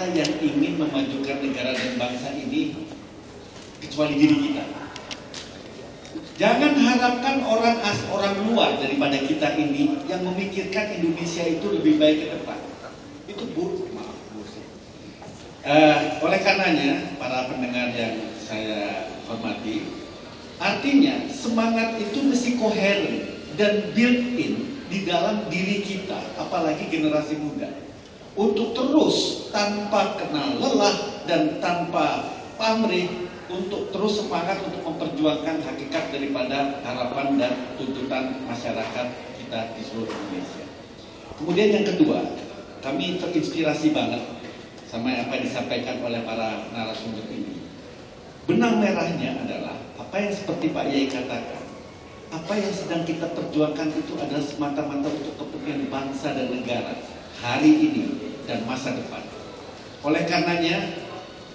ada yang ingin memajukan negara dan bangsa ini kecuali diri kita. Jangan harapkan orang luar daripada kita ini yang memikirkan Indonesia itu lebih baik ke depan. Itu buruk, maaf. Oleh karenanya, para pendengar yang saya hormati, artinya semangat itu mesti koheren dan built-in di dalam diri kita, apalagi generasi muda, untuk terus tanpa kenal lelah dan tanpa pamrih untuk terus semangat untuk memperjuangkan hakikat daripada harapan dan tuntutan masyarakat kita di seluruh Indonesia. Kemudian yang kedua, kami terinspirasi banget sama apa yang disampaikan oleh para narasumber ini. Benang merahnya adalah apa yang seperti Pak Yai katakan, apa yang sedang kita perjuangkan itu adalah semata-mata untuk kepentingan bangsa dan negara hari ini dan masa depan. Oleh karenanya,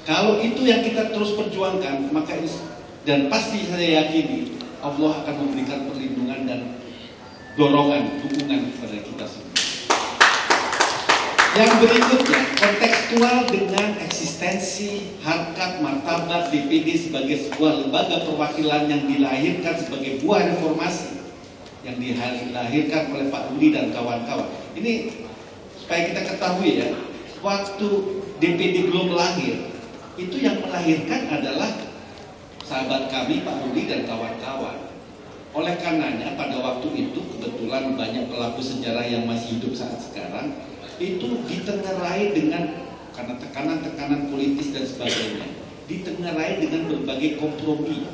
kalau itu yang kita terus perjuangkan, maka dan pasti saya yakini Allah akan memberikan perlindungan dan dorongan, dukungan kepada kita semua. Yang berikutnya, kontekstual dengan eksistensi, harkat, martabat DPD sebagai sebuah lembaga perwakilan yang dilahirkan sebagai buah reformasi yang dilahirkan oleh Pak Rudi dan kawan-kawan. Ini supaya kita ketahui ya, waktu DPD belum lahir, itu yang melahirkan adalah sahabat kami Pak Rudi dan kawan-kawan. Oleh karenanya pada waktu itu kebetulan banyak pelaku sejarah yang masih hidup saat sekarang itu ditengarai dengan karena tekanan-tekanan politis dan sebagainya, ditengarai dengan berbagai kompromi.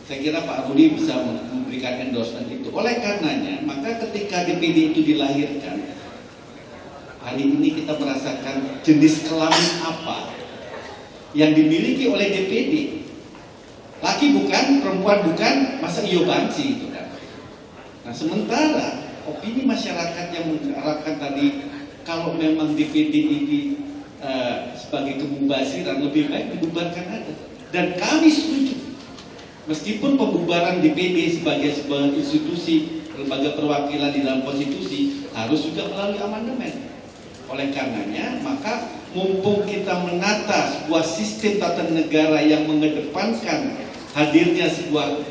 Saya kira Pak Rudi bisa memberikan endorsement itu. Oleh karenanya, maka ketika DPD itu dilahirkan, hari ini kita merasakan jenis kelamin apa yang dimiliki oleh DPD. Laki bukan, perempuan bukan, masa iyo banci itu kan. Nah sementara opini masyarakat yang mengharapkan tadi kalau memang DPD ini sebagai kemubaziran lebih baik dibubarkan aja. Dan kami setuju, meskipun pembubaran DPD sebagai sebuah institusi lembaga perwakilan di dalam konstitusi harus juga melalui amandemen. Oleh karenanya, maka mumpung kita menata sebuah sistem tata negara yang mengedepankan hadirnya sebuah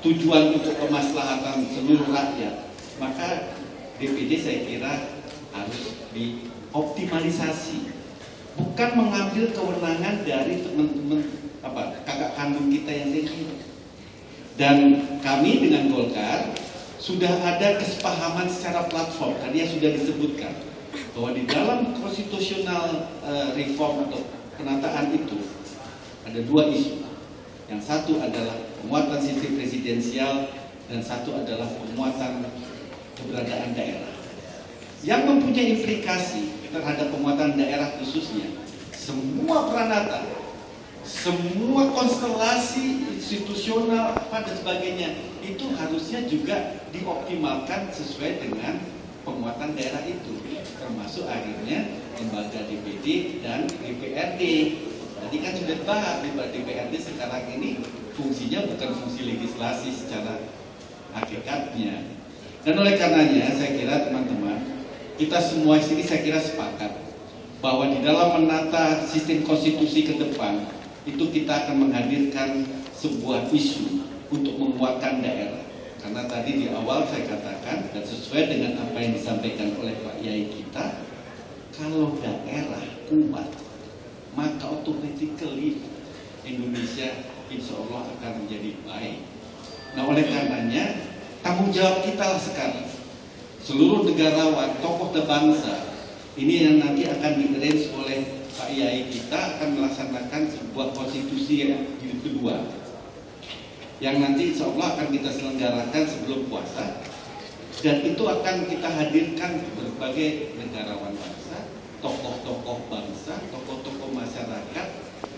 tujuan untuk kemaslahatan seluruh rakyat, maka DPD saya kira harus dioptimalisasi, bukan mengambil kewenangan dari teman-teman kakak kandung kita yang senior. Dan kami dengan Golkar sudah ada kesepahaman secara platform tadi yang sudah disebutkan bahwa di dalam konstitusional reform atau penataan itu ada dua isu. Yang satu adalah penguatan sistem presidensial dan satu adalah penguatan keberadaan daerah. Yang mempunyai implikasi terhadap penguatan daerah khususnya, semua peranata, semua konstelasi institusional dan sebagainya itu harusnya juga dioptimalkan sesuai dengan penguatan daerah itu, termasuk akhirnya lembaga DPD dan DPRD. Tadi kan sudah dibahas di DPRD sekarang ini fungsinya bukan fungsi legislasi secara hakikatnya. Dan oleh karenanya saya kira teman-teman, kita semua di sini saya kira sepakat bahwa di dalam menata sistem konstitusi ke depan itu kita akan menghadirkan sebuah isu untuk menguatkan daerah. Karena tadi di awal saya katakan dan sesuai dengan apa yang disampaikan oleh Pak Yai kita, kalau daerah kuat, maka automatically Indonesia insya Allah akan menjadi baik. Nah oleh karenanya tanggung jawab kita lah sekarang, seluruh negarawan, tokoh bangsa ini yang nanti akan di-arrange oleh Pak Yai kita akan melaksanakan sebuah konstitusi yang jilid kedua yang nanti insya Allah akan kita selenggarakan sebelum puasa, dan itu akan kita hadirkan berbagai negarawan bangsa, tokoh-tokoh bangsa, tokoh-tokoh masyarakat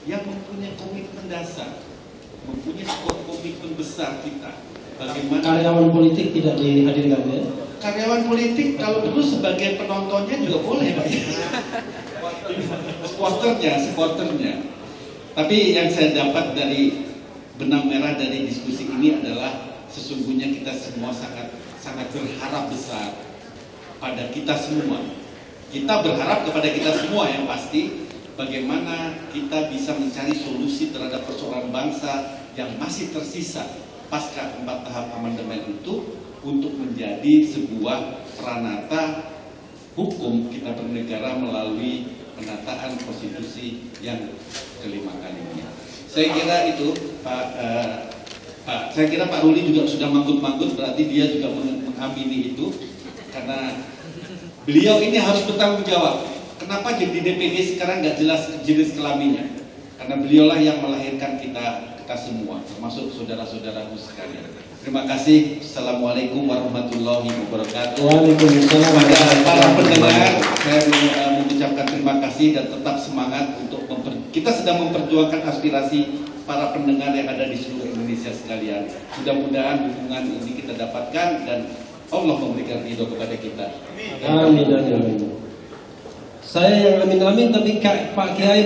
yang mempunyai komitmen dasar, mempunyai sebuah komitmen besar kita. Bagaimana karyawan politik tidak dihadirkan ya? Karyawan politik kalau dulu sebagai penontonnya juga boleh Pak ya. Supporternya. Tapi yang saya dapat dari benang merah dari diskusi ini adalah sesungguhnya kita semua sangat berharap besar pada kita semua Kita berharap kepada kita semua yang pasti bagaimana kita bisa mencari solusi terhadap persoalan bangsa yang masih tersisa pasca 4 tahap amandemen itu untuk menjadi sebuah peranata hukum kita bernegara melalui penataan konstitusi yang kelima kalinya. Saya kira itu saya kira Pak Ruli juga sudah manggut-manggut, berarti dia juga mengamini itu karena beliau ini harus bertanggung jawab. Kenapa jadi DPD sekarang nggak jelas jenis kelaminnya? Karena beliaulah yang melahirkan kita semua, termasuk saudara-saudaraku sekalian. Terima kasih. Assalamualaikum warahmatullahi wabarakatuh. Waalaikumsalam. Pada para pendengar, saya mengucapkan terima kasih dan tetap semangat untuk kita sedang memperjuangkan aspirasi para pendengar yang ada di seluruh Indonesia sekalian. Mudah-mudahan dukungan ini kita dapatkan dan Allah memberikan ridho kepada kita. Amin. Saya yang amin-amin, tapi Pak Kiai